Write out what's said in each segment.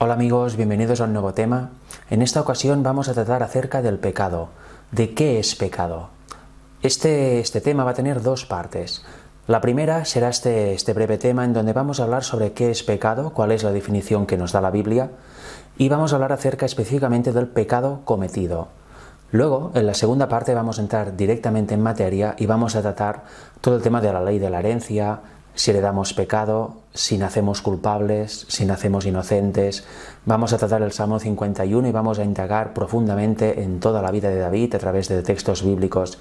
Hola amigos, bienvenidos a un nuevo tema. En esta ocasión vamos a tratar acerca del pecado. ¿De qué es pecado? Este tema va a tener dos partes. La primera será este breve tema en donde vamos a hablar sobre qué es pecado, cuál es la definición que nos da la Biblia, y vamos a hablar acerca específicamente del pecado cometido. Luego, en la segunda parte vamos a entrar directamente en materia y vamos a tratar todo el tema de la ley de la herencia, si heredamos pecado, si nacemos culpables, si nacemos inocentes. Vamos a tratar el Salmo 51 y vamos a indagar profundamente en toda la vida de David a través de textos bíblicos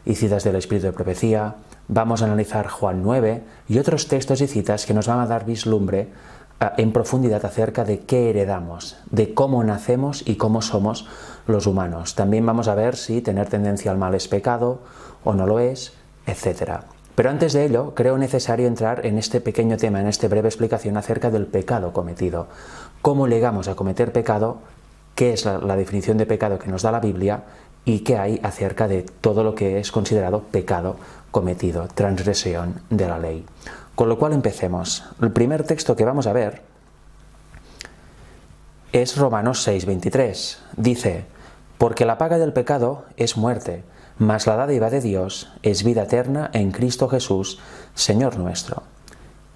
y citas del Espíritu de Profecía. Vamos a analizar Juan 9 y otros textos y citas que nos van a dar vislumbre en profundidad acerca de qué heredamos, de cómo nacemos y cómo somos los humanos. También vamos a ver si tener tendencia al mal es pecado o no lo es, etc. Pero antes de ello, creo necesario entrar en este pequeño tema, en esta breve explicación acerca del pecado cometido. ¿Cómo llegamos a cometer pecado? ¿Qué es la definición de pecado que nos da la Biblia? ¿Y qué hay acerca de todo lo que es considerado pecado cometido, transgresión de la ley? Con lo cual empecemos. El primer texto que vamos a ver es Romanos 6:23. Dice: porque la paga del pecado es muerte, mas la dádiva de Dios es vida eterna en Cristo Jesús, Señor nuestro.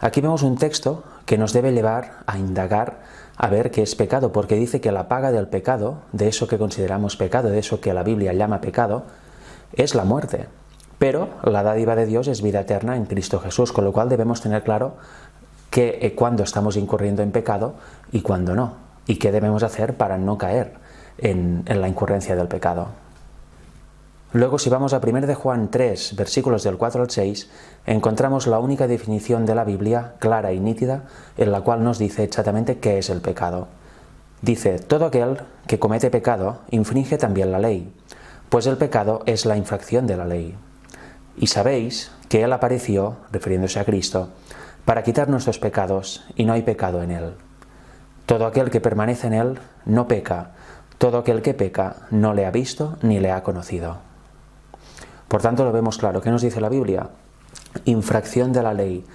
Aquí vemos un texto que nos debe llevar a indagar, a ver qué es pecado, porque dice que la paga del pecado, de eso que consideramos pecado, de eso que la Biblia llama pecado, es la muerte. Pero la dádiva de Dios es vida eterna en Cristo Jesús, con lo cual debemos tener claro que cuándo estamos incurriendo en pecado y cuándo no, y qué debemos hacer para no caer en la incurrencia del pecado. Luego, si vamos a 1 de Juan 3, versículos del 4 al 6, encontramos la única definición de la Biblia, clara y nítida, en la cual nos dice exactamente qué es el pecado. Dice: todo aquel que comete pecado infringe también la ley, pues el pecado es la infracción de la ley. Y sabéis que Él apareció, refiriéndose a Cristo, para quitar nuestros pecados, y no hay pecado en Él. Todo aquel que permanece en Él no peca, todo aquel que peca no le ha visto ni le ha conocido. Por tanto, lo vemos claro. ¿Qué nos dice la Biblia? Infracción de la ley.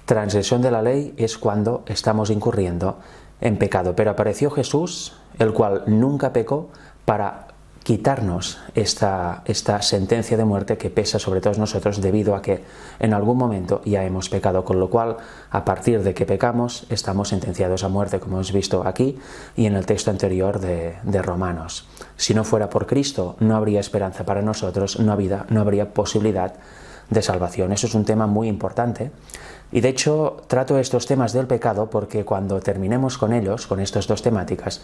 Transgresión de la ley es cuando estamos incurriendo en pecado. Pero apareció Jesús, el cual nunca pecó, para quitarnos esta sentencia de muerte que pesa sobre todos nosotros debido a que en algún momento ya hemos pecado, con lo cual a partir de que pecamos estamos sentenciados a muerte, como hemos visto aquí y en el texto anterior de Romanos. Si no fuera por Cristo no habría esperanza para nosotros, no habría posibilidad de salvación. Eso es un tema muy importante y de hecho trato estos temas del pecado porque cuando terminemos con ellos, con estas dos temáticas,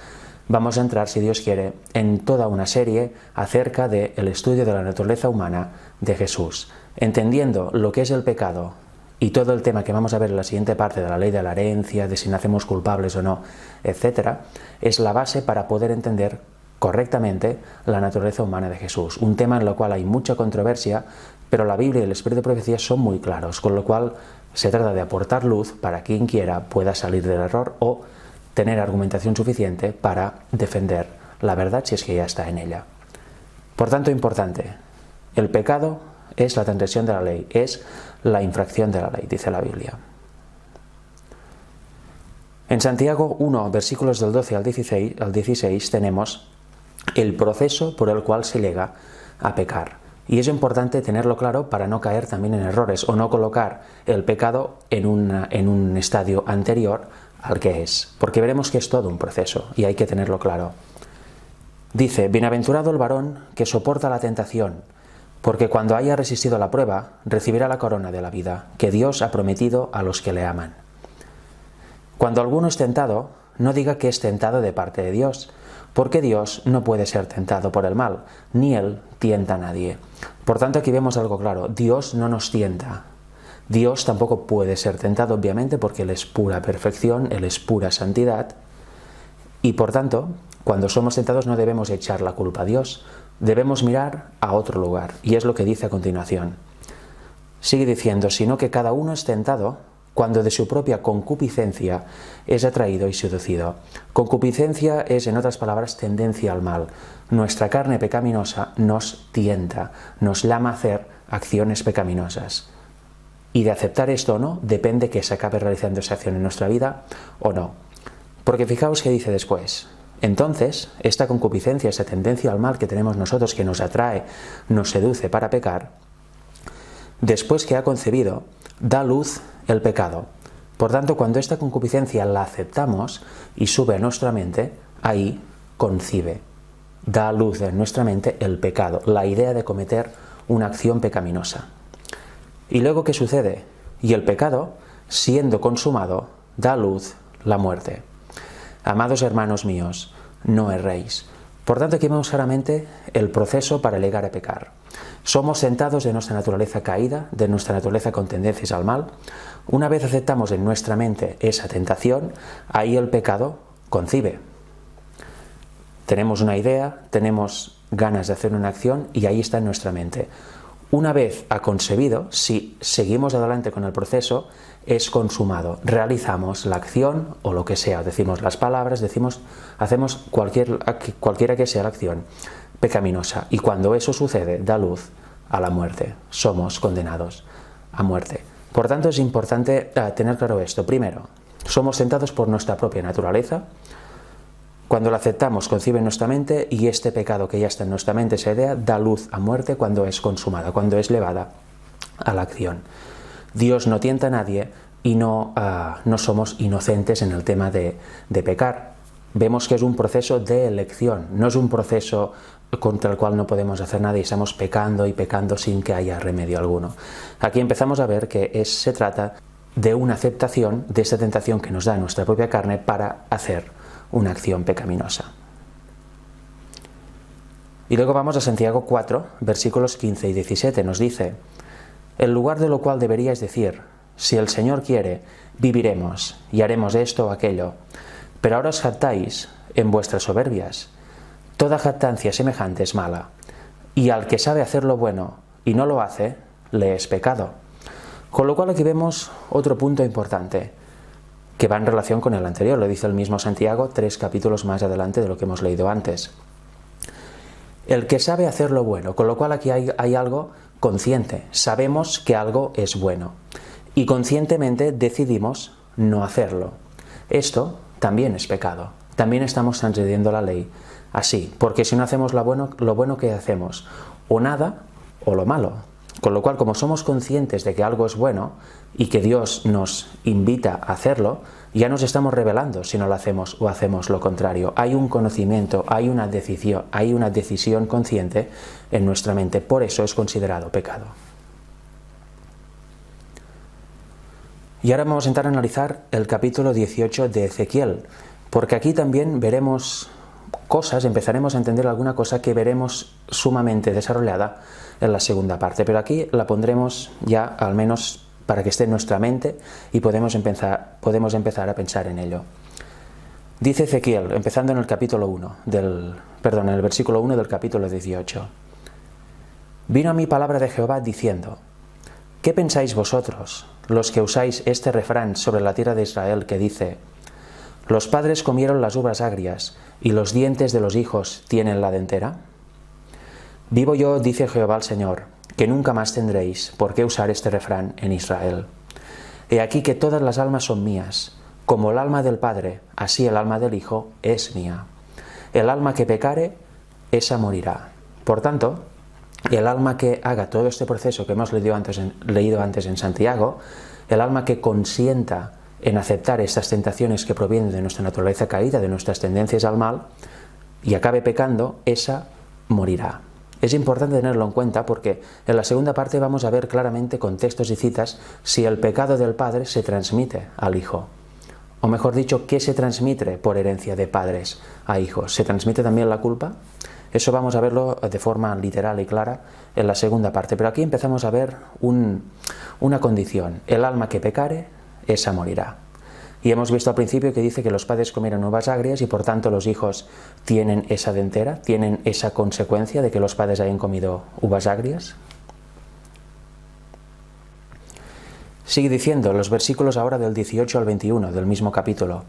vamos a entrar, si Dios quiere, en toda una serie acerca del estudio de la naturaleza humana de Jesús, entendiendo lo que es el pecado y todo el tema que vamos a ver en la siguiente parte de la ley de la herencia, de si nacemos culpables o no, etc., es la base para poder entender correctamente la naturaleza humana de Jesús, un tema en el cual hay mucha controversia, pero la Biblia y el Espíritu de Profecía son muy claros, con lo cual se trata de aportar luz para quien quiera pueda salir del error o tener argumentación suficiente para defender la verdad si es que ya está en ella. Por tanto, importante, el pecado es la transgresión de la ley, es la infracción de la ley, dice la Biblia. En Santiago 1, versículos del 12 al 16 tenemos el proceso por el cual se llega a pecar. Y es importante tenerlo claro para no caer también en errores o no colocar el pecado en un estadio anterior al que es, porque veremos que es todo un proceso y hay que tenerlo claro. Dice: bienaventurado el varón que soporta la tentación, porque cuando haya resistido la prueba, recibirá la corona de la vida que Dios ha prometido a los que le aman. Cuando alguno es tentado, no diga que es tentado de parte de Dios, porque Dios no puede ser tentado por el mal, ni Él tienta a nadie. Por tanto, aquí vemos algo claro: Dios no nos tienta. Dios tampoco puede ser tentado, obviamente, porque Él es pura perfección, Él es pura santidad. Y por tanto, cuando somos tentados no debemos echar la culpa a Dios, debemos mirar a otro lugar. Y es lo que dice a continuación. Sigue diciendo: sino que cada uno es tentado cuando de su propia concupiscencia es atraído y seducido. Concupiscencia es, en otras palabras, tendencia al mal. Nuestra carne pecaminosa nos tienta, nos llama a hacer acciones pecaminosas. Y de aceptar esto o no, depende que se acabe realizando esa acción en nuestra vida o no. Porque fijaos que dice después: entonces, esta concupiscencia, esta tendencia al mal que tenemos nosotros, que nos atrae, nos seduce para pecar, después que ha concebido, da luz el pecado. Por tanto, cuando esta concupiscencia la aceptamos y sube a nuestra mente, ahí concibe, da a luz en nuestra mente el pecado, la idea de cometer una acción pecaminosa. ¿Y luego qué sucede? Y el pecado, siendo consumado, da a luz la muerte. Amados hermanos míos, no erréis. Por tanto, aquí vemos claramente el proceso para llegar a pecar. Somos tentados de nuestra naturaleza caída, de nuestra naturaleza con tendencias al mal. Una vez aceptamos en nuestra mente esa tentación, ahí el pecado concibe. Tenemos una idea, tenemos ganas de hacer una acción y ahí está en nuestra mente. Una vez ha concebido, si seguimos adelante con el proceso, es consumado. Realizamos la acción o lo que sea, decimos las palabras, hacemos cualquiera que sea la acción pecaminosa. Y cuando eso sucede, da luz a la muerte. Somos condenados a muerte. Por tanto, es importante tener claro esto. Primero, somos tentados por nuestra propia naturaleza. Cuando la aceptamos, concibe en nuestra mente, y este pecado que ya está en nuestra mente, esa idea, da luz a muerte cuando es consumada, cuando es llevada a la acción. Dios no tienta a nadie y no somos inocentes en el tema de pecar. Vemos que es un proceso de elección, no es un proceso contra el cual no podemos hacer nada y estamos pecando y pecando sin que haya remedio alguno. Aquí empezamos a ver que se trata de una aceptación de esta tentación que nos da nuestra propia carne para hacer una acción pecaminosa. Y luego vamos a Santiago 4, versículos 15 y 17. Nos dice: en lugar de lo cual deberíais decir, si el Señor quiere, viviremos y haremos esto o aquello. Pero ahora os jactáis en vuestras soberbias. Toda jactancia semejante es mala, y al que sabe hacer lo bueno y no lo hace, le es pecado. Con lo cual aquí vemos otro punto importante, que va en relación con el anterior, lo dice el mismo Santiago 3 capítulos más adelante de lo que hemos leído antes. El que sabe hacer lo bueno, con lo cual aquí hay algo consciente, sabemos que algo es bueno y conscientemente decidimos no hacerlo. Esto también es pecado, también estamos transgrediendo la ley así, porque si no hacemos lo bueno que hacemos, o nada o lo malo. Con lo cual, como somos conscientes de que algo es bueno y que Dios nos invita a hacerlo, ya nos estamos rebelando si no lo hacemos o hacemos lo contrario. Hay un conocimiento, hay una decisión consciente en nuestra mente, por eso es considerado pecado. Y ahora vamos a entrar a analizar el capítulo 18 de Ezequiel, porque aquí también veremos cosas, empezaremos a entender alguna cosa que veremos sumamente desarrollada en la segunda parte, pero aquí la pondremos ya al menos para que esté en nuestra mente y podemos empezar a pensar en ello. Dice Ezequiel, empezando en el en el versículo 1 del capítulo 18. Vino a mí palabra de Jehová diciendo: ¿qué pensáis vosotros, los que usáis este refrán sobre la tierra de Israel, que dice: los padres comieron las uvas agrias, y los dientes de los hijos tienen la dentera? Vivo yo, dice Jehová el Señor, que nunca más tendréis por qué usar este refrán en Israel. He aquí que todas las almas son mías, como el alma del Padre, así el alma del Hijo es mía. El alma que pecare, esa morirá. Por tanto, el alma que haga todo este proceso que hemos leído antes en Santiago, el alma que consienta en aceptar estas tentaciones que provienen de nuestra naturaleza caída, de nuestras tendencias al mal, y acabe pecando, esa morirá. Es importante tenerlo en cuenta porque en la segunda parte vamos a ver claramente con textos y citas si el pecado del padre se transmite al hijo. O mejor dicho, ¿qué se transmite por herencia de padres a hijos? ¿Se transmite también la culpa? Eso vamos a verlo de forma literal y clara en la segunda parte. Pero aquí empezamos a ver una condición. El alma que pecare, esa morirá. Y hemos visto al principio que dice que los padres comieron uvas agrias y por tanto los hijos tienen esa dentera, tienen esa consecuencia de que los padres hayan comido uvas agrias. Sigue diciendo los versículos ahora del 18 al 21 del mismo capítulo.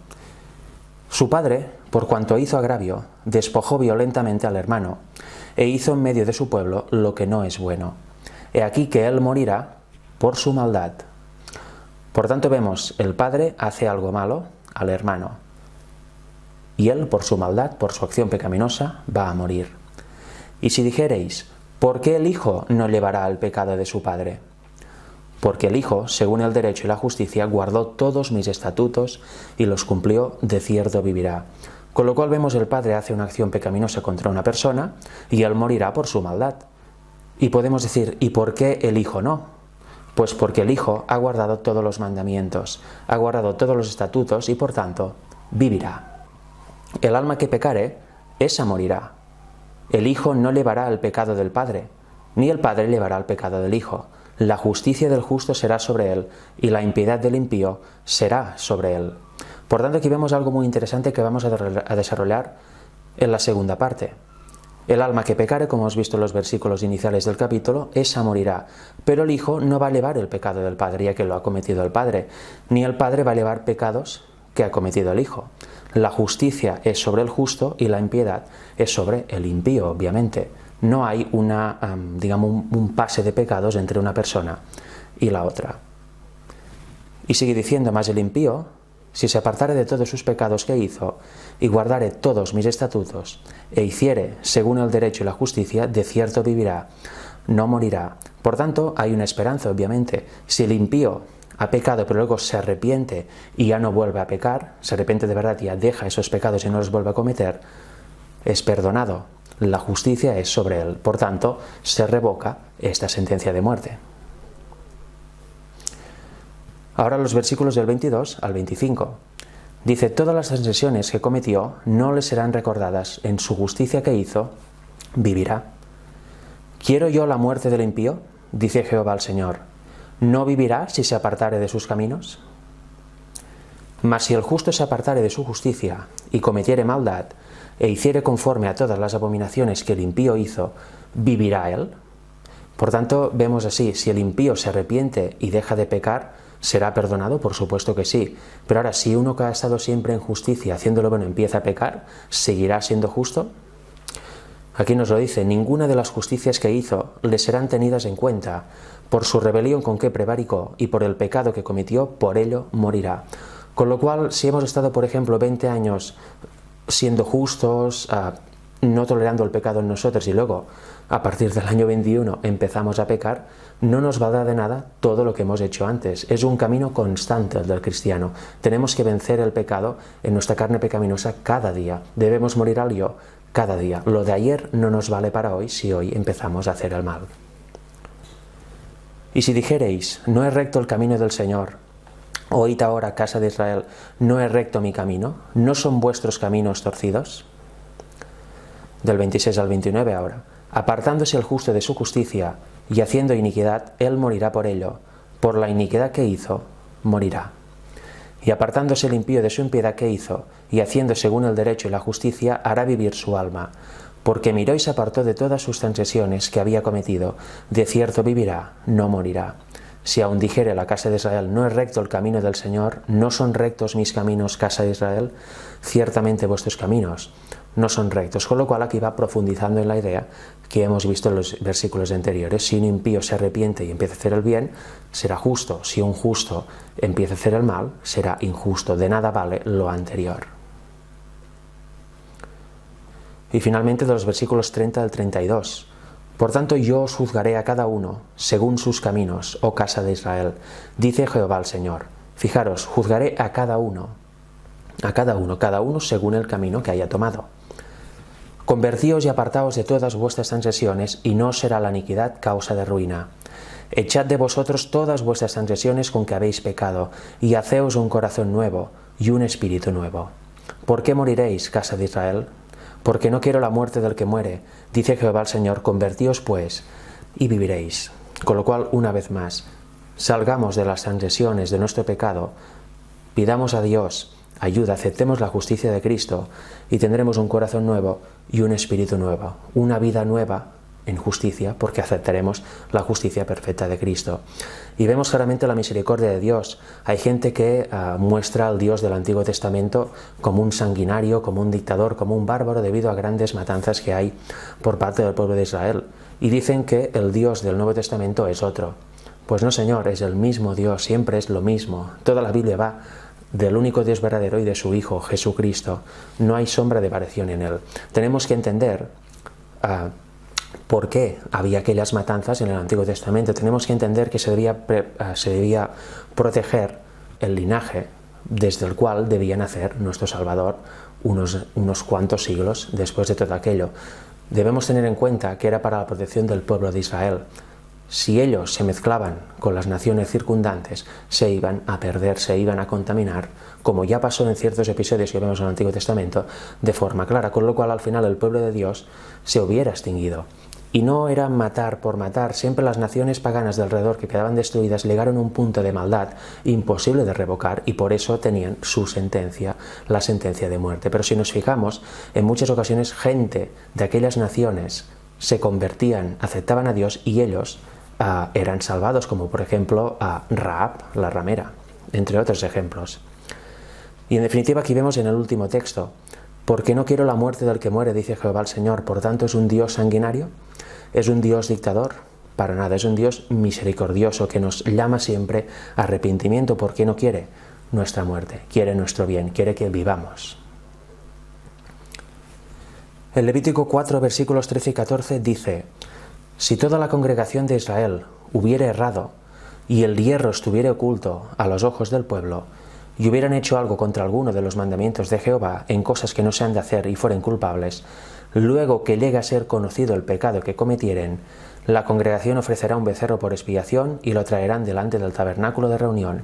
Su padre, por cuanto hizo agravio, despojó violentamente al hermano e hizo en medio de su pueblo lo que no es bueno. He aquí que él morirá por su maldad. Por tanto vemos, el padre hace algo malo al hermano. y él, por su maldad, por su acción pecaminosa, va a morir. Y si dijereis, ¿por qué el Hijo no llevará el pecado de su Padre? Porque el Hijo, según el derecho y la justicia, guardó todos mis estatutos y los cumplió, de cierto vivirá. Con lo cual vemos el Padre hace una acción pecaminosa contra una persona y él morirá por su maldad. Y podemos decir, ¿y por qué el Hijo no? Pues porque el Hijo ha guardado todos los mandamientos, ha guardado todos los estatutos y por tanto vivirá. El alma que pecare, esa morirá. El Hijo no llevará el pecado del Padre, ni el Padre llevará el pecado del Hijo. La justicia del justo será sobre él, y la impiedad del impío será sobre él. Por tanto, aquí vemos algo muy interesante que vamos a desarrollar en la segunda parte. El alma que pecare, como hemos visto en los versículos iniciales del capítulo, esa morirá. Pero el Hijo no va a llevar el pecado del Padre, ya que lo ha cometido el Padre, ni el Padre va a llevar pecados que ha cometido el Hijo. La justicia es sobre el justo y la impiedad es sobre el impío, obviamente. No hay un pase de pecados entre una persona y la otra. Y sigue diciendo más el impío, si se apartare de todos sus pecados que hizo, y guardare todos mis estatutos, e hiciere según el derecho y la justicia, de cierto vivirá, no morirá. Por tanto, hay una esperanza, obviamente. Si el impío ha pecado pero luego se arrepiente y ya no vuelve a pecar, se arrepiente de verdad y ya deja esos pecados y no los vuelve a cometer, es perdonado. La justicia es sobre él. Por tanto, se revoca esta sentencia de muerte. Ahora los versículos del 22 al 25. Dice, todas las transgresiones que cometió no le serán recordadas. En su justicia que hizo, vivirá. ¿Quiero yo la muerte del impío? Dice Jehová el Señor. ¿No vivirá si se apartare de sus caminos? Mas si el justo se apartare de su justicia y cometiere maldad, e hiciere conforme a todas las abominaciones que el impío hizo, ¿vivirá él? Por tanto, vemos así, si el impío se arrepiente y deja de pecar, ¿será perdonado? Por supuesto que sí. Pero ahora, si uno que ha estado siempre en justicia, haciéndolo bueno, empieza a pecar, ¿seguirá siendo justo? Aquí nos lo dice, ninguna de las justicias que hizo le serán tenidas en cuenta. Por su rebelión con que prevaricó y por el pecado que cometió, por ello morirá. Con lo cual, si hemos estado, por ejemplo, 20 años siendo justos, no tolerando el pecado en nosotros y luego, a partir del año 21, empezamos a pecar, no nos va a dar de nada todo lo que hemos hecho antes. Es un camino constante el del cristiano. Tenemos que vencer el pecado en nuestra carne pecaminosa cada día. Debemos morir al yo cada día. Lo de ayer no nos vale para hoy si hoy empezamos a hacer el mal. Y si dijereis, no es recto el camino del Señor, oíd ahora, casa de Israel, ¿no es recto mi camino? ¿No son vuestros caminos torcidos? Del 26 al 29 ahora. Apartándose el justo de su justicia y haciendo iniquidad, él morirá por ello. Por la iniquidad que hizo, morirá. Y apartándose el impío de su impiedad que hizo, y haciendo según el derecho y la justicia, hará vivir su alma. Porque miró y se apartó de todas sus transgresiones que había cometido, de cierto vivirá, no morirá. Si aún dijere la casa de Israel, no es recto el camino del Señor, no son rectos mis caminos, casa de Israel, ciertamente vuestros caminos no son rectos. Con lo cual aquí va profundizando en la idea que hemos visto en los versículos anteriores. Si un impío se arrepiente y empieza a hacer el bien, será justo. Si un justo empieza a hacer el mal, será injusto. De nada vale lo anterior. Y finalmente de los versículos 30 al 32. Por tanto yo os juzgaré a cada uno según sus caminos, oh casa de Israel, dice Jehová el Señor. Fijaros, juzgaré a cada uno según el camino que haya tomado. Convertíos y apartaos de todas vuestras transgresiones, y no será la iniquidad causa de ruina. Echad de vosotros todas vuestras transgresiones con que habéis pecado, y haceos un corazón nuevo y un espíritu nuevo. ¿Por qué moriréis, casa de Israel? Porque no quiero la muerte del que muere, dice Jehová el Señor. Convertíos pues y viviréis. Con lo cual, una vez más, salgamos de las transgresiones de nuestro pecado, pidamos a Dios ayuda, aceptemos la justicia de Cristo y tendremos un corazón nuevo y un espíritu nuevo, una vida nueva en justicia, porque aceptaremos la justicia perfecta de Cristo. Y vemos claramente la misericordia de Dios. Hay gente que muestra al Dios del Antiguo Testamento como un sanguinario, como un dictador, como un bárbaro, debido a grandes matanzas que hay por parte del pueblo de Israel. Y dicen que el Dios del Nuevo Testamento es otro. Pues no, Señor, es el mismo Dios, siempre es lo mismo. Toda la Biblia va del único Dios verdadero y de su Hijo, Jesucristo. No hay sombra de variación en él. Tenemos que entender por qué había aquellas matanzas en el Antiguo Testamento. Tenemos que entender que se debía proteger el linaje desde el cual debía nacer nuestro Salvador unos cuantos siglos después de todo aquello. Debemos tener en cuenta que era para la protección del pueblo de Israel. Si ellos se mezclaban con las naciones circundantes, se iban a perder, se iban a contaminar, como ya pasó en ciertos episodios que vemos en el Antiguo Testamento, de forma clara, con lo cual al final el pueblo de Dios se hubiera extinguido. Y no era matar por matar, siempre las naciones paganas de alrededor que quedaban destruidas llegaron a un punto de maldad imposible de revocar y por eso tenían su sentencia, la sentencia de muerte. Pero si nos fijamos, en muchas ocasiones gente de aquellas naciones se convertían, aceptaban a Dios y ellos eran salvados, como por ejemplo a Rahab, la ramera, entre otros ejemplos. Y en definitiva aquí vemos en el último texto, porque no quiero la muerte del que muere, dice Jehová el Señor, por tanto es un Dios sanguinario, es un Dios dictador, para nada, es un Dios misericordioso que nos llama siempre a arrepentimiento porque no quiere nuestra muerte, quiere nuestro bien, quiere que vivamos. El Levítico 4, versículos 13 y 14 dice: si toda la congregación de Israel hubiera errado y el hierro estuviera oculto a los ojos del pueblo, y hubieran hecho algo contra alguno de los mandamientos de Jehová en cosas que no se han de hacer y fueren culpables, luego que llegue a ser conocido el pecado que cometieren, la congregación ofrecerá un becerro por expiación y lo traerán delante del tabernáculo de reunión.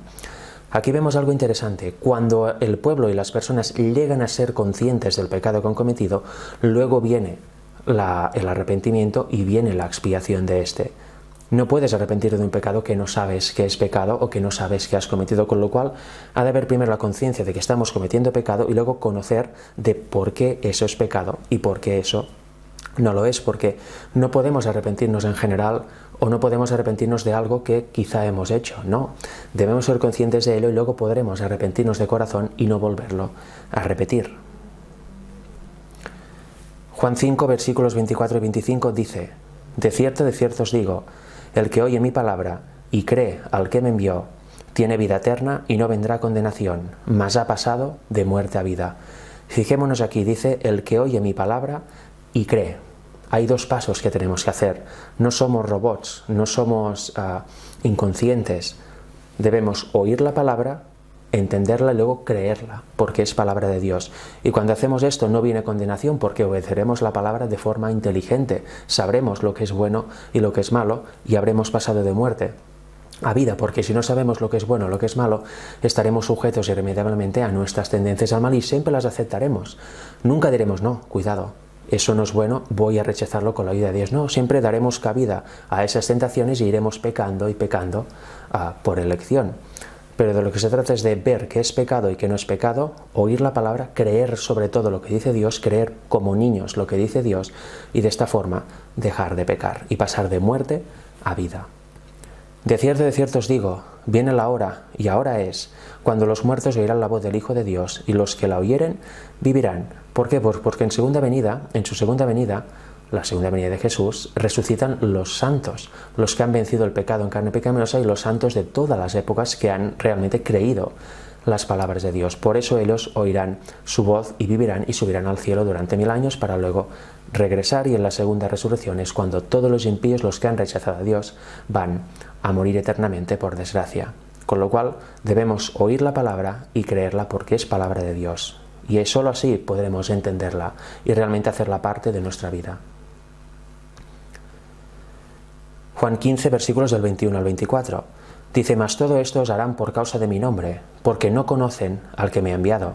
Aquí vemos algo interesante. Cuando el pueblo y las personas llegan a ser conscientes del pecado que han cometido, luego viene el arrepentimiento y viene la expiación de este. No puedes arrepentirte de un pecado que no sabes que es pecado o que no sabes que has cometido, con lo cual ha de haber primero la conciencia de que estamos cometiendo pecado y luego conocer de por qué eso es pecado y por qué eso no lo es, porque no podemos arrepentirnos en general o no podemos arrepentirnos de algo que quizá hemos hecho, no. Debemos ser conscientes de ello y luego podremos arrepentirnos de corazón y no volverlo a repetir. Juan 5, versículos 24 y 25 dice: de cierto os digo, el que oye mi palabra y cree al que me envió, tiene vida eterna y no vendrá a condenación, mas ha pasado de muerte a vida. Fijémonos aquí, dice el que oye mi palabra y cree. Hay dos pasos que tenemos que hacer. No somos robots, no somos inconscientes. Debemos oír la palabra, entenderla y luego creerla, porque es palabra de Dios. Y cuando hacemos esto no viene condenación porque obedeceremos la palabra de forma inteligente. Sabremos lo que es bueno y lo que es malo y habremos pasado de muerte a vida, porque si no sabemos lo que es bueno o lo que es malo, estaremos sujetos irremediablemente a nuestras tendencias al mal y siempre las aceptaremos. Nunca diremos no, cuidado, eso no es bueno, voy a rechazarlo con la ayuda de Dios. No, siempre daremos cabida a esas tentaciones y iremos pecando y pecando por elección. Pero de lo que se trata es de ver qué es pecado y qué no es pecado, oír la palabra, creer sobre todo lo que dice Dios, creer como niños lo que dice Dios y de esta forma dejar de pecar y pasar de muerte a vida. De cierto os digo, viene la hora, y ahora es, cuando los muertos oirán la voz del Hijo de Dios y los que la oyeren vivirán. ¿Por qué? Pues porque en su segunda venida, la segunda venida de Jesús, resucitan los santos, los que han vencido el pecado en carne pecaminosa y los santos de todas las épocas que han realmente creído las palabras de Dios. Por eso ellos oirán su voz y vivirán y subirán al cielo durante 1000 años para luego regresar, y en la segunda resurrección es cuando todos los impíos, los que han rechazado a Dios, van a morir eternamente por desgracia. Con lo cual debemos oír la palabra y creerla porque es palabra de Dios. Y sólo así podremos entenderla y realmente hacerla parte de nuestra vida. Juan 15, versículos del 21 al 24. Dice: mas todo esto os harán por causa de mi nombre, porque no conocen al que me ha enviado.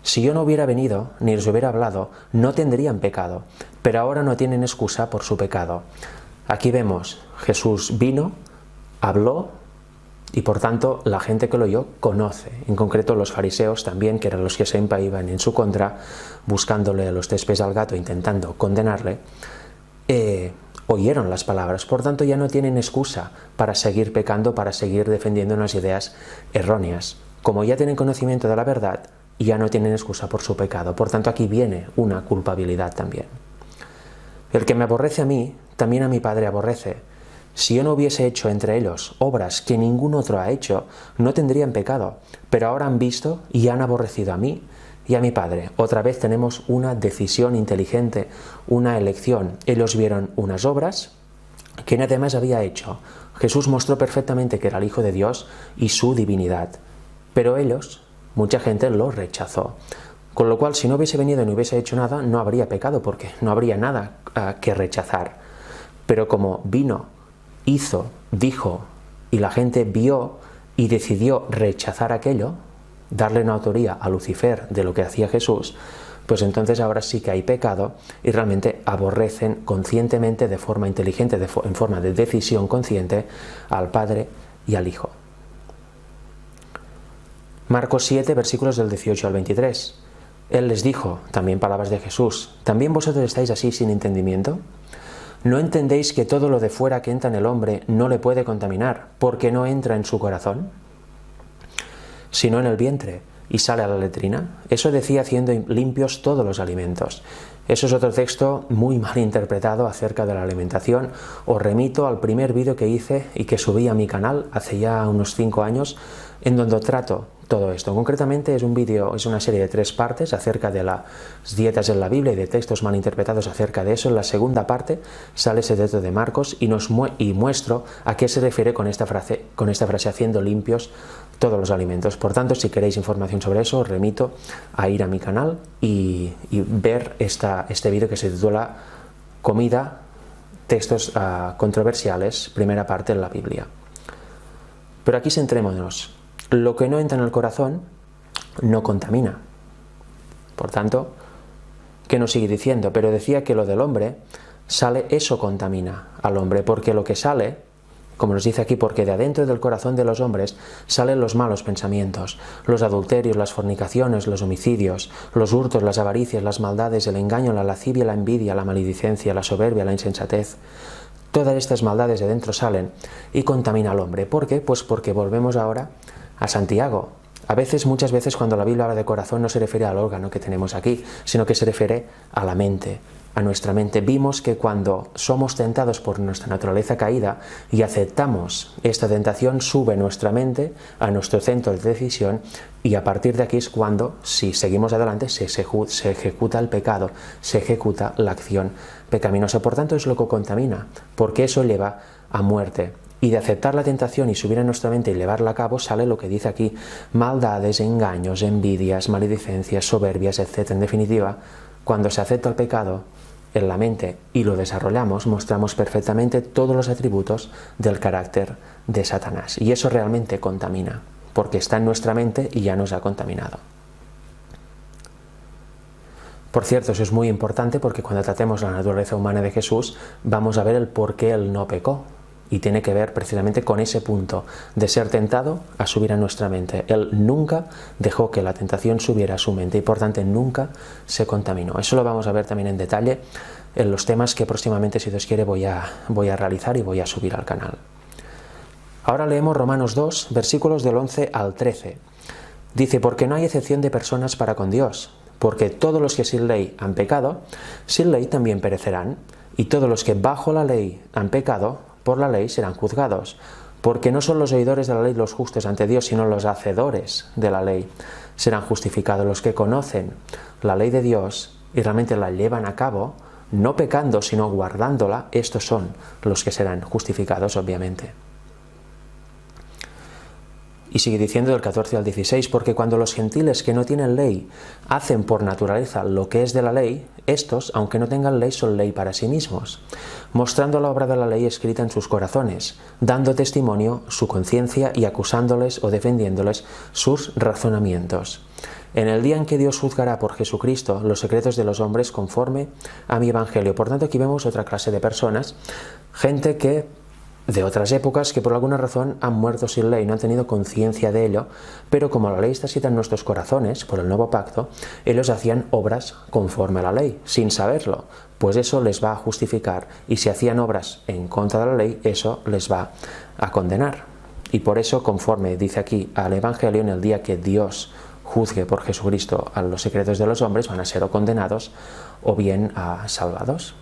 Si yo no hubiera venido, ni les hubiera hablado, no tendrían pecado, pero ahora no tienen excusa por su pecado. Aquí vemos, Jesús vino, habló, y por tanto la gente que lo oyó conoce. En concreto los fariseos también, que eran los que siempre iban en su contra, buscándole los tres pies al gato, intentando condenarle, oyeron las palabras, por tanto ya no tienen excusa para seguir pecando, para seguir defendiendo unas ideas erróneas. Como ya tienen conocimiento de la verdad, ya no tienen excusa por su pecado. Por tanto aquí viene una culpabilidad también. El que me aborrece a mí, también a mi Padre aborrece. Si yo no hubiese hecho entre ellos obras que ningún otro ha hecho, no tendrían pecado, pero ahora han visto y han aborrecido a mí y a mi Padre. Otra vez tenemos una decisión inteligente, una elección. Ellos vieron unas obras que nadie más había hecho. Jesús mostró perfectamente que era el Hijo de Dios y su divinidad, pero ellos, mucha gente lo rechazó. Con lo cual, si no hubiese venido y no hubiese hecho nada, no habría pecado, porque no habría nada que rechazar. Pero como vino, hizo, dijo, y la gente vio y decidió rechazar aquello, darle una autoría a Lucifer de lo que hacía Jesús, pues entonces ahora sí que hay pecado y realmente aborrecen conscientemente, de forma inteligente, en forma de decisión consciente, al Padre y al Hijo. Marcos 7, versículos del 18 al 23. Él les dijo, también palabras de Jesús: ¿también vosotros estáis así sin entendimiento? ¿No entendéis que todo lo de fuera que entra en el hombre no le puede contaminar, porque no entra en su corazón, sino en el vientre, y sale a la letrina? Eso decía haciendo limpios todos los alimentos. Eso es otro texto muy mal interpretado acerca de la alimentación. Os remito al primer vídeo que hice y que subí a mi canal hace ya unos 5 años, en donde trato todo esto. Concretamente es un vídeo, es una serie de 3 partes acerca de las dietas en la Biblia y de textos mal interpretados acerca de eso. En la segunda parte sale ese texto de Marcos y muestro a qué se refiere con esta frase haciendo limpios todos los alimentos. Por tanto, si queréis información sobre eso, os remito a ir a mi canal y ver este vídeo que se titula Comida, textos controversiales, primera parte de la Biblia. Pero aquí centrémonos. Lo que no entra en el corazón no contamina. Por tanto, ¿qué nos sigue diciendo? Pero decía que lo del hombre sale, eso contamina al hombre, porque lo que sale, como nos dice aquí, porque de adentro del corazón de los hombres salen los malos pensamientos, los adulterios, las fornicaciones, los homicidios, los hurtos, las avaricias, las maldades, el engaño, la lascivia, la envidia, la maledicencia, la soberbia, la insensatez. Todas estas maldades de dentro salen y contaminan al hombre. ¿Por qué? Pues porque volvemos ahora a Santiago. Muchas veces cuando la Biblia habla de corazón no se refiere al órgano que tenemos aquí, sino que se refiere a la mente, a nuestra mente. Vimos que cuando somos tentados por nuestra naturaleza caída y aceptamos esta tentación, sube nuestra mente a nuestro centro de decisión, y a partir de aquí es cuando, si seguimos adelante, se ejecuta el pecado, se ejecuta la acción pecaminosa. Por tanto, es lo que contamina, porque eso lleva a muerte. Y de aceptar la tentación y subir a nuestra mente y llevarla a cabo sale lo que dice aquí: maldades, engaños, envidias, maledicencias, soberbias, etc. En definitiva, cuando se acepta el pecado en la mente y lo desarrollamos, mostramos perfectamente todos los atributos del carácter de Satanás. Y eso realmente contamina, porque está en nuestra mente y ya nos ha contaminado. Por cierto, eso es muy importante, porque cuando tratemos la naturaleza humana de Jesús, vamos a ver el por qué Él no pecó. Y tiene que ver precisamente con ese punto de ser tentado a subir a nuestra mente. Él nunca dejó que la tentación subiera a su mente y por tanto nunca se contaminó. Eso lo vamos a ver también en detalle en los temas que próximamente, si Dios quiere, voy a realizar y voy a subir al canal. Ahora leemos Romanos 2, versículos del 11 al 13. Dice: porque no hay excepción de personas para con Dios, porque todos los que sin ley han pecado, sin ley también perecerán, y todos los que bajo la ley han pecado, por la ley serán juzgados, porque no son los oidores de la ley los justos ante Dios, sino los hacedores de la ley serán justificados. Los que conocen la ley de Dios y realmente la llevan a cabo, no pecando sino guardándola, estos son los que serán justificados, obviamente. Y sigue diciendo del 14 al 16, porque cuando los gentiles que no tienen ley hacen por naturaleza lo que es de la ley, estos, aunque no tengan ley, son ley para sí mismos, mostrando la obra de la ley escrita en sus corazones, dando testimonio su conciencia y acusándoles o defendiéndoles sus razonamientos. En el día en que Dios juzgará por Jesucristo los secretos de los hombres conforme a mi evangelio. Por tanto, aquí vemos otra clase de personas, gente que de otras épocas que por alguna razón han muerto sin ley, no han tenido conciencia de ello, pero como la ley está escrita en nuestros corazones por el nuevo pacto, ellos hacían obras conforme a la ley, sin saberlo, pues eso les va a justificar, y si hacían obras en contra de la ley, eso les va a condenar. Y por eso, conforme dice aquí al Evangelio, en el día que Dios juzgue por Jesucristo a los secretos de los hombres, van a ser o condenados o bien salvados.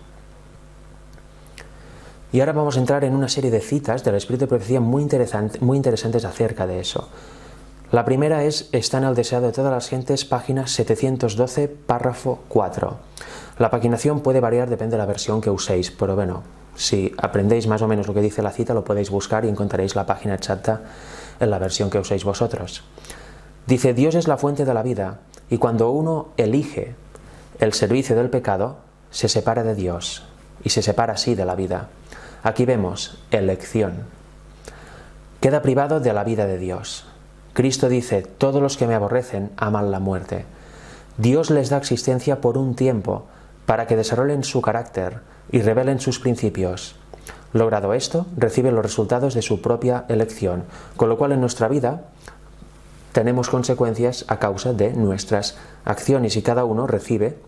Y ahora vamos a entrar en una serie de citas del Espíritu de Profecía muy interesantes acerca de eso. La primera está en el Deseado de todas las gentes, página 712, párrafo 4. La paginación puede variar, depende de la versión que uséis, pero bueno, si aprendéis más o menos lo que dice la cita, lo podéis buscar y encontraréis la página exacta en la versión que uséis vosotros. Dice: Dios es la fuente de la vida, y cuando uno elige el servicio del pecado, se separa de Dios, y se separa así de la vida. Aquí vemos elección. Queda privado de la vida de Dios. Cristo dice: todos los que me aborrecen aman la muerte. Dios les da existencia por un tiempo para que desarrollen su carácter y revelen sus principios. Logrado esto, reciben los resultados de su propia elección, con lo cual en nuestra vida tenemos consecuencias a causa de nuestras acciones y cada uno recibe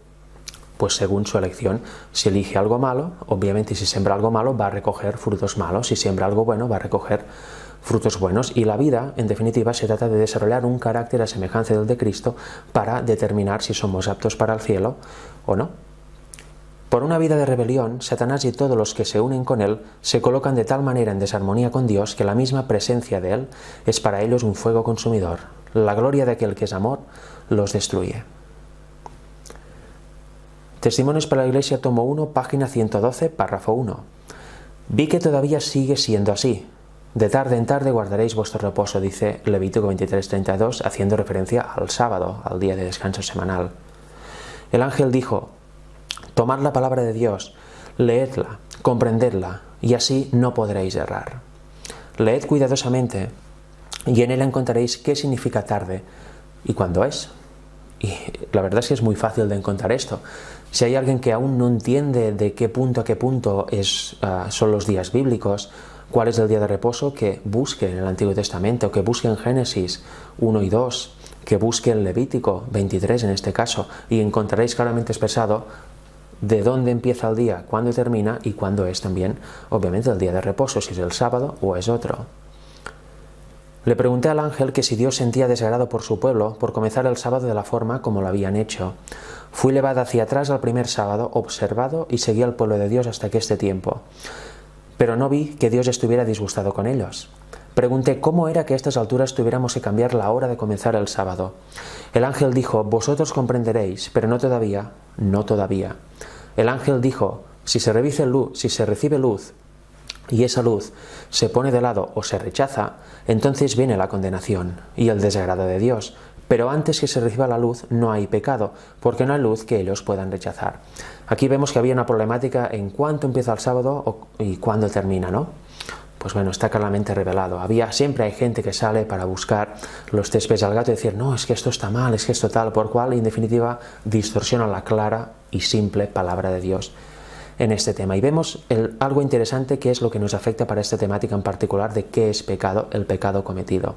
pues según su elección. Si elige algo malo, obviamente si siembra algo malo va a recoger frutos malos, si siembra algo bueno va a recoger frutos buenos. Y la vida, en definitiva, se trata de desarrollar un carácter a semejanza del de Cristo para determinar si somos aptos para el cielo o no. Por una vida de rebelión, Satanás y todos los que se unen con él se colocan de tal manera en desarmonía con Dios que la misma presencia de él es para ellos un fuego consumidor. La gloria de aquel que es amor los destruye. Testimonios para la Iglesia, tomo 1, página 112, párrafo 1. Vi que todavía sigue siendo así. De tarde en tarde guardaréis vuestro reposo, dice Levítico 23:32, haciendo referencia al sábado, al día de descanso semanal. El ángel dijo: tomad la palabra de Dios, leedla, comprendedla, y así no podréis errar. Leed cuidadosamente, y en él encontraréis qué significa tarde y cuándo es. Y la verdad es que es muy fácil de encontrar esto. Si hay alguien que aún no entiende de qué punto a qué punto son los días bíblicos, cuál es el día de reposo, que busque en el Antiguo Testamento, que busque en Génesis 1 y 2, que busque en Levítico 23 en este caso, y encontraréis claramente expresado de dónde empieza el día, cuándo termina y cuándo es también, obviamente, el día de reposo, si es el sábado o es otro. Le pregunté al ángel que si Dios sentía desagrado por su pueblo por comenzar el sábado de la forma como lo habían hecho. Fui llevado hacia atrás al primer sábado, observado y seguí al pueblo de Dios hasta que este tiempo. Pero no vi que Dios estuviera disgustado con ellos. Pregunté cómo era que a estas alturas tuviéramos que cambiar la hora de comenzar el sábado. El ángel dijo: vosotros comprenderéis, pero no todavía, no todavía. El ángel dijo: si se recibe luz y esa luz se pone de lado o se rechaza, entonces viene la condenación y el desagrado de Dios. Pero antes que se reciba la luz no hay pecado, porque no hay luz que ellos puedan rechazar. Aquí vemos que había una problemática en cuánto empieza el sábado y cuándo termina, ¿no? Pues bueno, está claramente revelado. Siempre hay gente que sale para buscar los tres pies al gato y decir: no, es que esto está mal, es que esto tal, por cual, y en definitiva distorsiona la clara y simple palabra de Dios en este tema. Y vemos algo interesante que es lo que nos afecta para esta temática en particular de qué es pecado, el pecado cometido.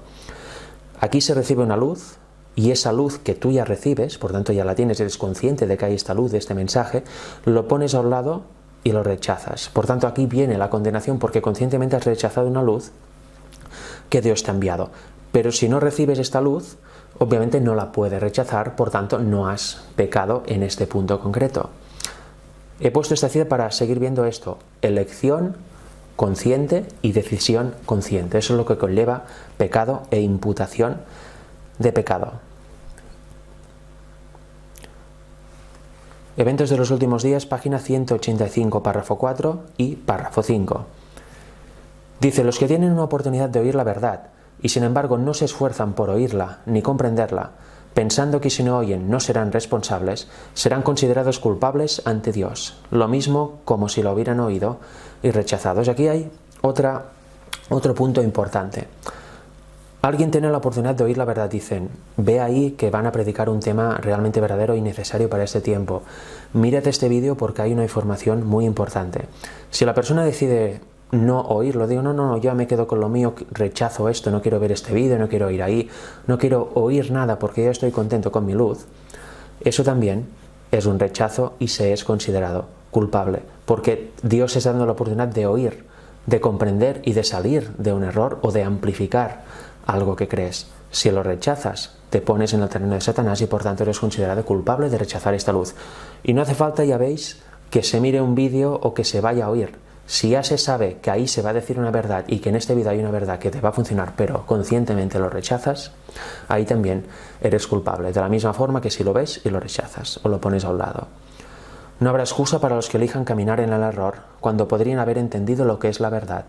Aquí se recibe una luz, y esa luz que tú ya recibes, por tanto ya la tienes, eres consciente de que hay esta luz, de este mensaje, lo pones a un lado y lo rechazas. Por tanto, aquí viene la condenación porque conscientemente has rechazado una luz que Dios te ha enviado. Pero si no recibes esta luz, obviamente no la puedes rechazar, por tanto no has pecado en este punto concreto. He puesto esta cita para seguir viendo esto: elección consciente y decisión consciente. Eso es lo que conlleva pecado e imputación de pecado. Eventos de los últimos días, página 185, párrafo 4 y párrafo 5. Dice: los que tienen una oportunidad de oír la verdad y sin embargo no se esfuerzan por oírla ni comprenderla, pensando que si no oyen no serán responsables, serán considerados culpables ante Dios, lo mismo como si lo hubieran oído y rechazados. Aquí hay otro punto importante. Alguien tiene la oportunidad de oír la verdad, dicen: ve ahí que van a predicar un tema realmente verdadero y necesario para este tiempo. Mírate este vídeo porque hay una información muy importante. Si la persona decide no oírlo, digo: no, yo me quedo con lo mío, rechazo esto, no quiero ver este vídeo, no quiero ir ahí, no quiero oír nada porque yo estoy contento con mi luz, eso también es un rechazo y se es considerado culpable, porque Dios está dando la oportunidad de oír, de comprender y de salir de un error o de amplificar algo que crees. Si lo rechazas, te pones en el terreno de Satanás y por tanto eres considerado culpable de rechazar esta luz. Y no hace falta, ya veis, que se mire un vídeo o que se vaya a oír. Si ya se sabe que ahí se va a decir una verdad y que en esta vida hay una verdad que te va a funcionar, pero conscientemente lo rechazas, ahí también eres culpable, de la misma forma que si lo ves y lo rechazas o lo pones a un lado. No habrá excusa para los que elijan caminar en el error cuando podrían haber entendido lo que es la verdad.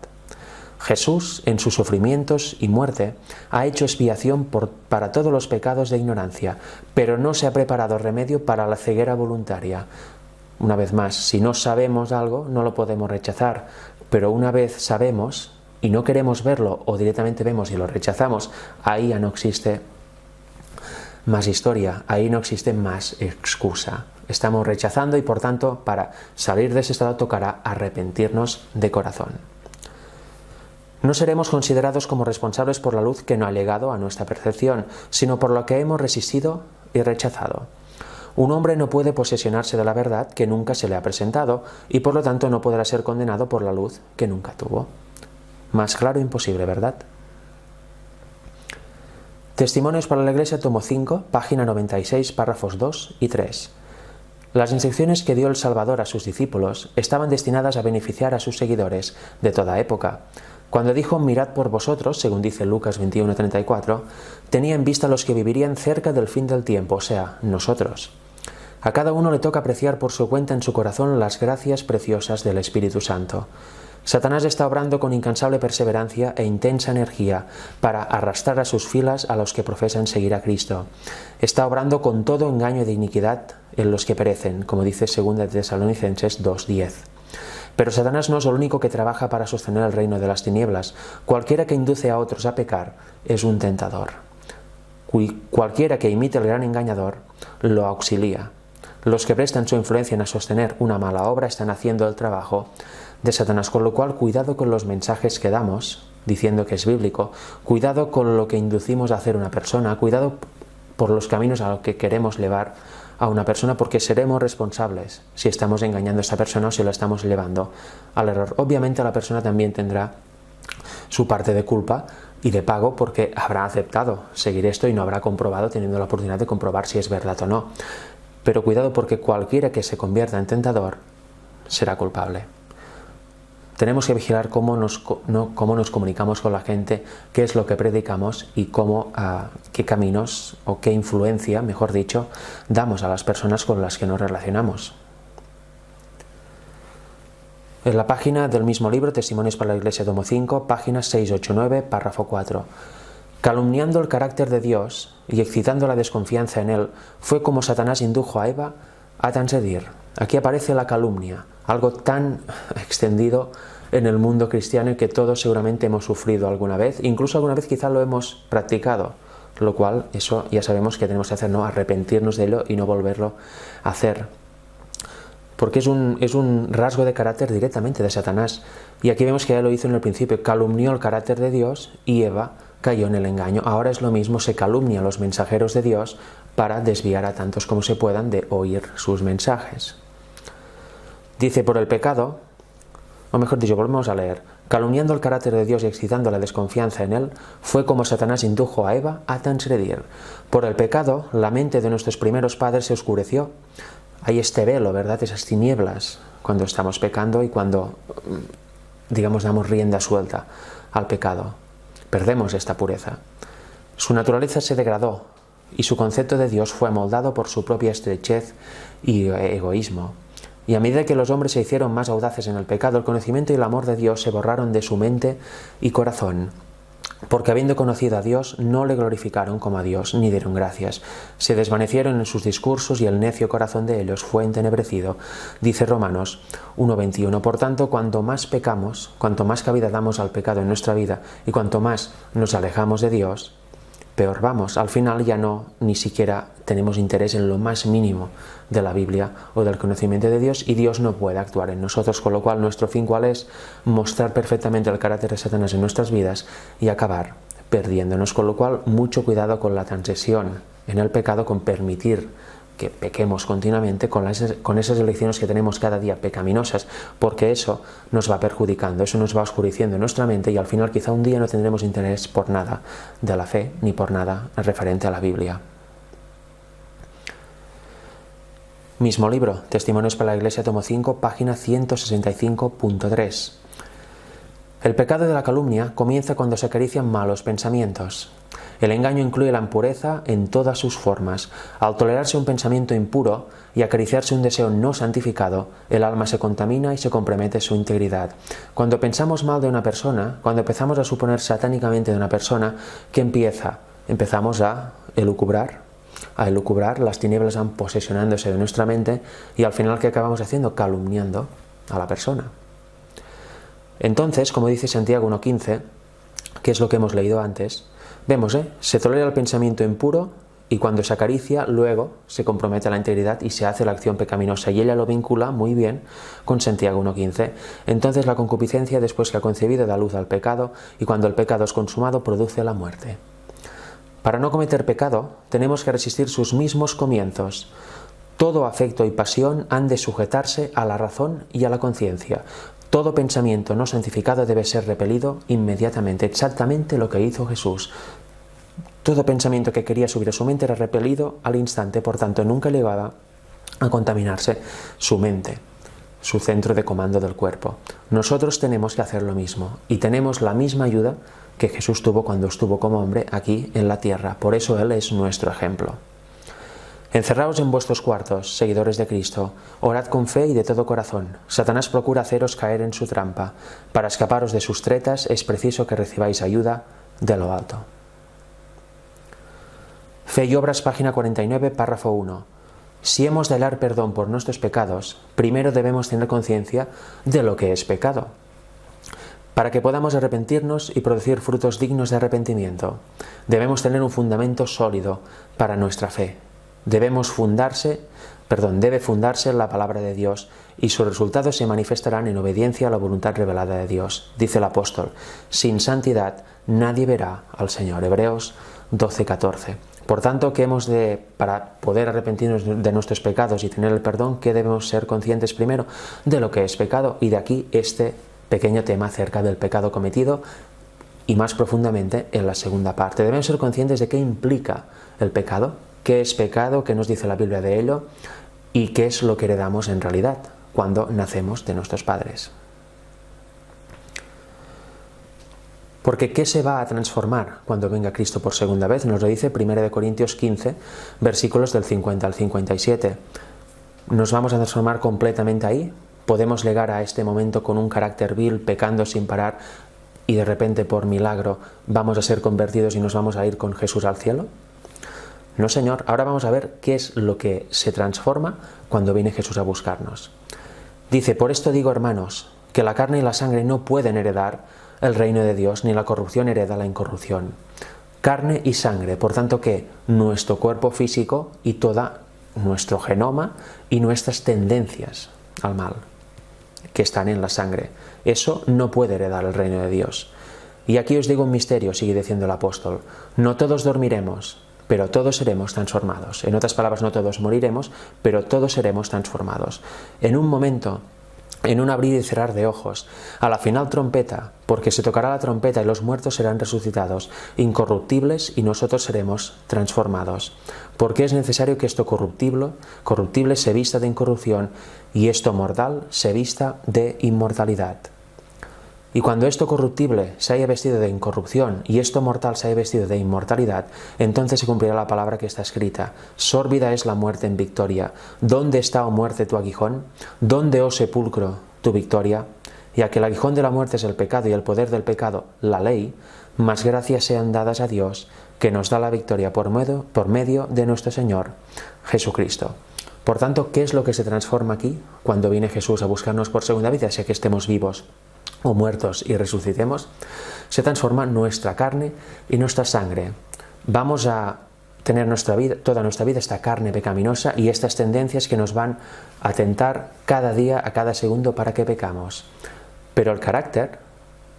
Jesús, en sus sufrimientos y muerte, ha hecho expiación para todos los pecados de ignorancia, pero no se ha preparado remedio para la ceguera voluntaria. Una vez más, si no sabemos algo, no lo podemos rechazar, pero una vez sabemos y no queremos verlo o directamente vemos y lo rechazamos, ahí ya no existe más historia, ahí no existe más excusa. Estamos rechazando y por tanto, para salir de ese estado tocará arrepentirnos de corazón. No seremos considerados como responsables por la luz que no ha llegado a nuestra percepción, sino por lo que hemos resistido y rechazado. Un hombre no puede posesionarse de la verdad que nunca se le ha presentado y por lo tanto no podrá ser condenado por la luz que nunca tuvo. Más claro imposible, ¿verdad? Testimonios para la Iglesia, tomo 5, página 96, párrafos 2 y 3. Las instrucciones que dio el Salvador a sus discípulos estaban destinadas a beneficiar a sus seguidores de toda época. Cuando dijo mirad por vosotros, según dice Lucas 21:34, tenía en vista a los que vivirían cerca del fin del tiempo, o sea, nosotros. A cada uno le toca apreciar por su cuenta en su corazón las gracias preciosas del Espíritu Santo. Satanás está obrando con incansable perseverancia e intensa energía para arrastrar a sus filas a los que profesan seguir a Cristo. Está obrando con todo engaño de iniquidad en los que perecen, como dice 2 Tesalonicenses 2:10. Pero Satanás no es el único que trabaja para sostener el reino de las tinieblas. Cualquiera que induce a otros a pecar es un tentador. Cualquiera que imite el gran engañador lo auxilia. Los que prestan su influencia en sostener una mala obra están haciendo el trabajo de Satanás, con lo cual cuidado con los mensajes que damos, diciendo que es bíblico, cuidado con lo que inducimos a hacer una persona, cuidado por los caminos a los que queremos llevar a una persona, porque seremos responsables si estamos engañando a esta persona o si la estamos llevando al error. Obviamente la persona también tendrá su parte de culpa y de pago porque habrá aceptado seguir esto y no habrá comprobado, teniendo la oportunidad de comprobar si es verdad o no. Pero cuidado porque cualquiera que se convierta en tentador será culpable. Tenemos que vigilar cómo nos comunicamos con la gente, qué es lo que predicamos y qué caminos o qué influencia, mejor dicho, damos a las personas con las que nos relacionamos. En la página del mismo libro, Testimonios para la Iglesia, tomo 5, páginas 689, párrafo 4. Calumniando el carácter de Dios y excitando la desconfianza en él, fue como Satanás indujo a Eva a transgredir. Aquí aparece la calumnia, algo tan extendido en el mundo cristiano y que todos seguramente hemos sufrido alguna vez, incluso alguna vez quizá lo hemos practicado, lo cual eso ya sabemos que tenemos que hacer, ¿no? Arrepentirnos de ello y no volverlo a hacer. Porque es un rasgo de carácter directamente de Satanás. Y aquí vemos que ya lo hizo en el principio, calumnió el carácter de Dios y Eva cayó en el engaño. Ahora es lo mismo, se calumnia a los mensajeros de Dios para desviar a tantos como se puedan de oír sus mensajes. Dice, por el pecado, o mejor dicho, volvemos a leer, calumniando el carácter de Dios y excitando la desconfianza en él, fue como Satanás indujo a Eva a transgredir. Por el pecado, la mente de nuestros primeros padres se oscureció. Hay este velo, ¿verdad? Esas tinieblas cuando estamos pecando y cuando, digamos, damos rienda suelta al pecado. Perdemos esta pureza. Su naturaleza se degradó y su concepto de Dios fue amoldado por su propia estrechez y egoísmo. Y a medida que los hombres se hicieron más audaces en el pecado, el conocimiento y el amor de Dios se borraron de su mente y corazón. Porque habiendo conocido a Dios, no le glorificaron como a Dios, ni dieron gracias. Se desvanecieron en sus discursos y el necio corazón de ellos fue entenebrecido. Dice Romanos 1:21. Por tanto, cuanto más pecamos, cuanto más cabida damos al pecado en nuestra vida y cuanto más nos alejamos de Dios, peor vamos. Al final ya no ni siquiera tenemos interés en lo más mínimo de la Biblia o del conocimiento de Dios y Dios no puede actuar en nosotros, con lo cual nuestro fin ¿cuál es? Mostrar perfectamente el carácter de Satanás en nuestras vidas y acabar perdiéndonos, con lo cual mucho cuidado con la transgresión en el pecado, con permitir que pequemos continuamente con esas elecciones que tenemos cada día pecaminosas, porque eso nos va perjudicando, eso nos va oscureciendo nuestra mente y al final quizá un día no tendremos interés por nada de la fe ni por nada referente a la Biblia. Mismo libro, Testimonios para la Iglesia, tomo 5, página 165.3. El pecado de la calumnia comienza cuando se acarician malos pensamientos. El engaño incluye la impureza en todas sus formas. Al tolerarse un pensamiento impuro y acariciarse un deseo no santificado, el alma se contamina y se compromete su integridad. Cuando pensamos mal de una persona, cuando empezamos a suponer satánicamente de una persona, ¿qué empieza? Empezamos a elucubrar, las tinieblas van posesionándose de nuestra mente y al final, ¿qué acabamos haciendo? Calumniando a la persona. Entonces, como dice Santiago 1.15, que es lo que hemos leído antes, vemos, se tolera el pensamiento impuro y cuando se acaricia, luego se compromete la integridad y se hace la acción pecaminosa. Y ella lo vincula muy bien con Santiago 1.15. Entonces la concupiscencia, después que ha concebido, da luz al pecado, y cuando el pecado es consumado, produce la muerte. Para no cometer pecado, tenemos que resistir sus mismos comienzos. Todo afecto y pasión han de sujetarse a la razón y a la conciencia. Todo pensamiento no santificado debe ser repelido inmediatamente, exactamente lo que hizo Jesús. Todo pensamiento que quería subir a su mente era repelido al instante, por tanto nunca llevaba a contaminarse su mente, su centro de comando del cuerpo. Nosotros tenemos que hacer lo mismo y tenemos la misma ayuda que Jesús tuvo cuando estuvo como hombre aquí en la tierra. Por eso Él es nuestro ejemplo. Encerraos en vuestros cuartos, seguidores de Cristo, orad con fe y de todo corazón. Satanás procura haceros caer en su trampa. Para escaparos de sus tretas es preciso que recibáis ayuda de lo alto. Fe y Obras, página 49, párrafo 1. Si hemos de dar perdón por nuestros pecados, primero debemos tener conciencia de lo que es pecado, para que podamos arrepentirnos y producir frutos dignos de arrepentimiento. Debemos tener un fundamento sólido para nuestra fe. Debe fundarse en la palabra de Dios y sus resultados se manifestarán en obediencia a la voluntad revelada de Dios. Dice el apóstol, sin santidad nadie verá al Señor. Hebreos 12:14. Por tanto, para poder arrepentirnos de nuestros pecados y tener el perdón, ¿qué debemos ser conscientes primero? De lo que es pecado, y de aquí este pequeño tema acerca del pecado cometido y más profundamente en la segunda parte. Debemos ser conscientes de qué implica el pecado, qué es pecado, qué nos dice la Biblia de ello y qué es lo que heredamos en realidad cuando nacemos de nuestros padres. Porque ¿qué se va a transformar cuando venga Cristo por segunda vez? Nos lo dice 1 Corintios 15, versículos del 50 al 57. ¿Nos vamos a transformar completamente ahí? ¿Podemos llegar a este momento con un carácter vil, pecando sin parar, y de repente por milagro vamos a ser convertidos y nos vamos a ir con Jesús al cielo? No, Señor. Ahora vamos a ver qué es lo que se transforma cuando viene Jesús a buscarnos. Dice, por esto digo, hermanos, que la carne y la sangre no pueden heredar el reino de Dios, ni la corrupción hereda la incorrupción. Carne y sangre, por tanto que nuestro cuerpo físico y toda nuestro genoma y nuestras tendencias al mal que están en la sangre, eso no puede heredar el reino de Dios. Y aquí os digo un misterio, sigue diciendo el apóstol, no todos dormiremos, pero todos seremos transformados. En otras palabras, no todos moriremos, pero todos seremos transformados. En un momento, en un abrir y cerrar de ojos, a la final trompeta, porque se tocará la trompeta y los muertos serán resucitados, incorruptibles, y nosotros seremos transformados. Porque es necesario que esto corruptible se vista de incorrupción y esto mortal se vista de inmortalidad. Y cuando esto corruptible se haya vestido de incorrupción y esto mortal se haya vestido de inmortalidad, entonces se cumplirá la palabra que está escrita. Sórbida es la muerte en victoria. ¿Dónde está, oh muerte, tu aguijón? ¿Dónde, oh sepulcro, tu victoria? Y a que el aguijón de la muerte es el pecado y el poder del pecado, la ley, más gracias sean dadas a Dios, que nos da la victoria por medio de nuestro Señor Jesucristo. Por tanto, ¿qué es lo que se transforma aquí cuando viene Jesús a buscarnos por segunda vez, ya sea que estemos vivos o muertos y resucitemos? Se transforma nuestra carne y nuestra sangre. Vamos a tener toda nuestra vida esta carne pecaminosa y estas tendencias que nos van a tentar cada día, a cada segundo, para que pecamos. Pero el carácter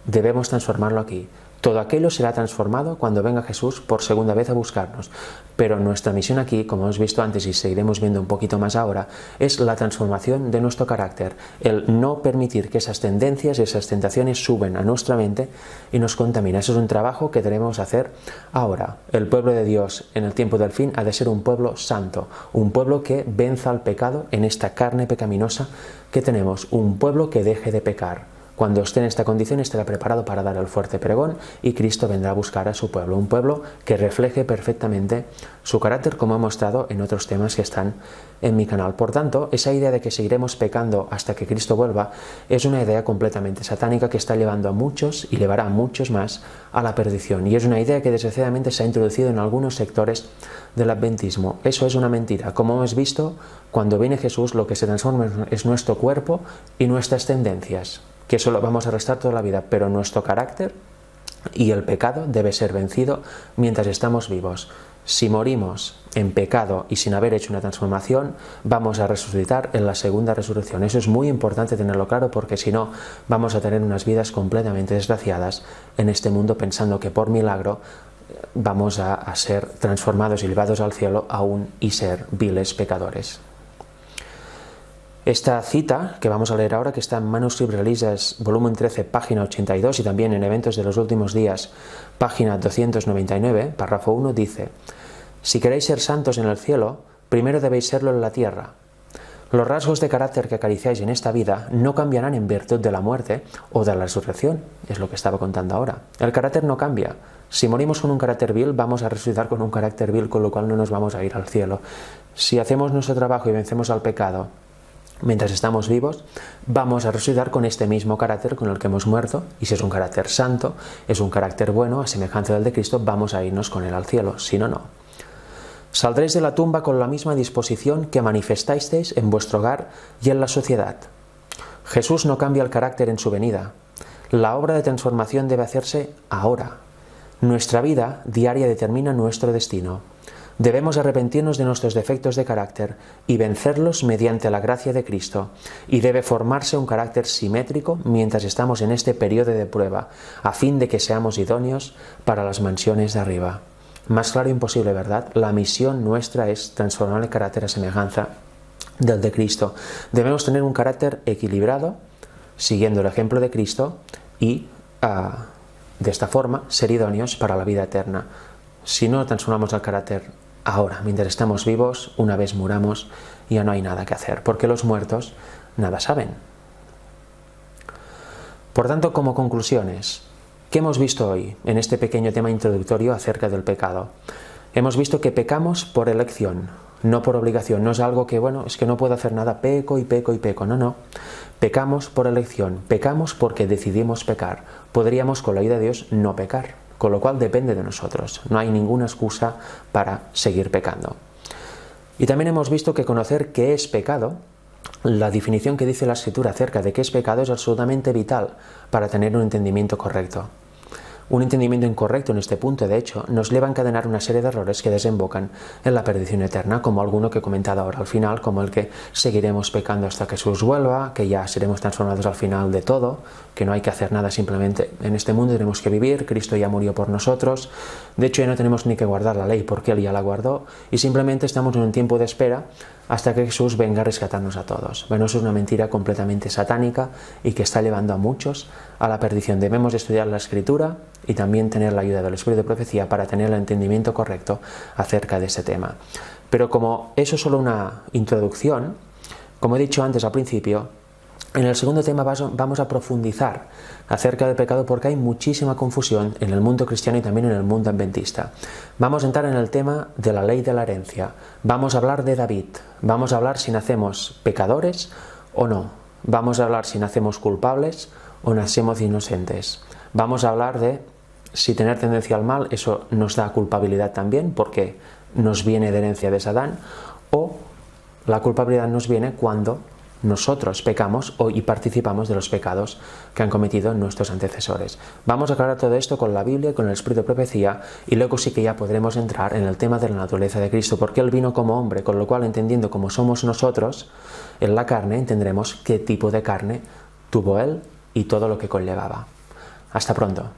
debemos transformarlo aquí. Todo aquello será transformado cuando venga Jesús por segunda vez a buscarnos. Pero nuestra misión aquí, como hemos visto antes y seguiremos viendo un poquito más ahora, es la transformación de nuestro carácter. El no permitir que esas tendencias y esas tentaciones suben a nuestra mente y nos contaminen. Eso es un trabajo que debemos hacer ahora. El pueblo de Dios en el tiempo del fin ha de ser un pueblo santo, un pueblo que venza al pecado en esta carne pecaminosa que tenemos, un pueblo que deje de pecar. Cuando esté en esta condición estará preparado para dar el fuerte pregón y Cristo vendrá a buscar a su pueblo, un pueblo que refleje perfectamente su carácter, como he mostrado en otros temas que están en mi canal. Por tanto, esa idea de que seguiremos pecando hasta que Cristo vuelva es una idea completamente satánica que está llevando a muchos y llevará a muchos más a la perdición, y es una idea que desgraciadamente se ha introducido en algunos sectores del adventismo. Eso es una mentira. Como hemos visto, cuando viene Jesús lo que se transforma es nuestro cuerpo y nuestras tendencias, que eso lo vamos a restar toda la vida, pero nuestro carácter y el pecado debe ser vencido mientras estamos vivos. Si morimos en pecado y sin haber hecho una transformación, vamos a resucitar en la segunda resurrección. Eso es muy importante tenerlo claro, porque si no, vamos a tener unas vidas completamente desgraciadas en este mundo, pensando que por milagro vamos a ser transformados y llevados al cielo aún y ser viles pecadores. Esta cita que vamos a leer ahora, que está en Manuscript Releases, volumen 13, página 82, y también en Eventos de los Últimos Días, página 299, párrafo 1, dice: si queréis ser santos en el cielo, primero debéis serlo en la tierra. Los rasgos de carácter que acariciáis en esta vida no cambiarán en virtud de la muerte o de la resurrección, es lo que estaba contando ahora. El carácter no cambia. Si morimos con un carácter vil, vamos a resucitar con un carácter vil, con lo cual no nos vamos a ir al cielo. Si hacemos nuestro trabajo y vencemos al pecado mientras estamos vivos, vamos a resucitar con este mismo carácter con el que hemos muerto, y si es un carácter santo, es un carácter bueno, a semejanza del de Cristo, vamos a irnos con él al cielo, si no, no. Saldréis de la tumba con la misma disposición que manifestasteis en vuestro hogar y en la sociedad. Jesús no cambia el carácter en su venida. La obra de transformación debe hacerse ahora. Nuestra vida diaria determina nuestro destino. Debemos arrepentirnos de nuestros defectos de carácter y vencerlos mediante la gracia de Cristo, y debe formarse un carácter simétrico mientras estamos en este periodo de prueba, a fin de que seamos idóneos para las mansiones de arriba. Más claro imposible, ¿verdad? La misión nuestra es transformar el carácter a semejanza del de Cristo. Debemos tener un carácter equilibrado, siguiendo el ejemplo de Cristo, y de esta forma ser idóneos para la vida eterna. Si no transformamos el carácter ahora, mientras estamos vivos, una vez muramos, ya no hay nada que hacer, porque los muertos nada saben. Por tanto, como conclusiones, ¿qué hemos visto hoy en este pequeño tema introductorio acerca del pecado? Hemos visto que pecamos por elección, no por obligación. No es algo que, bueno, es que no puedo hacer nada, peco y peco y peco. No, no. Pecamos por elección, pecamos porque decidimos pecar. Podríamos, con la ayuda de Dios, no pecar, con lo cual depende de nosotros. No hay ninguna excusa para seguir pecando. Y también hemos visto que conocer qué es pecado, la definición que dice la Escritura acerca de qué es pecado, es absolutamente vital para tener un entendimiento correcto. Un entendimiento incorrecto en este punto, de hecho, nos lleva a encadenar una serie de errores que desembocan en la perdición eterna, como alguno que he comentado ahora al final, como el que seguiremos pecando hasta que Jesús vuelva, que ya seremos transformados al final de todo, que no hay que hacer nada, simplemente en este mundo tenemos que vivir, Cristo ya murió por nosotros, de hecho ya no tenemos ni que guardar la ley porque Él ya la guardó, y simplemente estamos en un tiempo de espera hasta que Jesús venga a rescatarnos a todos. Bueno, eso es una mentira completamente satánica y que está llevando a muchos a la perdición. Debemos estudiar la Escritura y también tener la ayuda del Espíritu de Profecía para tener el entendimiento correcto acerca de ese tema. Pero como eso es solo una introducción, como he dicho antes al principio, en el segundo tema vamos a profundizar acerca del pecado, porque hay muchísima confusión en el mundo cristiano y también en el mundo adventista. Vamos a entrar en el tema de la ley de la herencia. Vamos a hablar de David. Vamos a hablar si nacemos pecadores o no. Vamos a hablar si nacemos culpables o nacemos inocentes. Vamos a hablar de si tener tendencia al mal, eso nos da culpabilidad también, porque nos viene de herencia de Adán, o la culpabilidad nos viene cuando nosotros pecamos y participamos de los pecados que han cometido nuestros antecesores. Vamos a aclarar todo esto con la Biblia y con el Espíritu de Profecía, y luego sí que ya podremos entrar en el tema de la naturaleza de Cristo, porque Él vino como hombre, con lo cual, entendiendo cómo somos nosotros en la carne, entenderemos qué tipo de carne tuvo Él y todo lo que conllevaba. Hasta pronto.